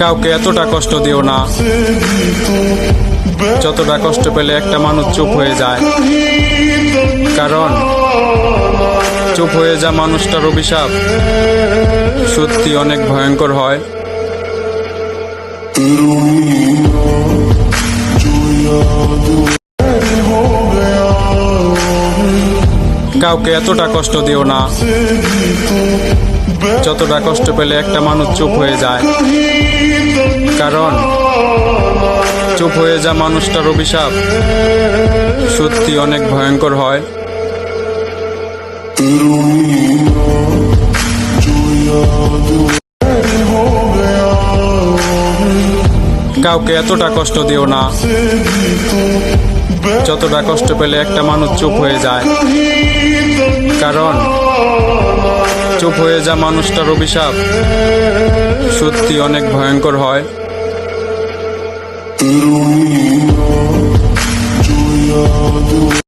কাউকে এতটা কষ্ট দিও না যতটা কষ্ট পেলে একটা মানুষ চুপ হয়ে যায়, কারণ চুপ হয়ে যা মানুষটার অভিশাপ সত্যি অনেক ভয়ঙ্কর হয়। কাউকে এতটা কষ্ট দিও না যতটা কষ্ট পেলে একটা মানুষ চুপ হয়ে যায়, কারণ চুপ হয়ে যা মানুষটার অভিশাপ সত্যি অনেক ভয়ঙ্কর হয়। কাউকে এতটা কষ্ট দিও না যতটা কষ্ট পেলে একটা মানুষ চুপ হয়ে যায়, কারণ চুপ হয়ে যা মানুষটার অভিশাপ সত্যি অনেক ভয়ঙ্কর হয়।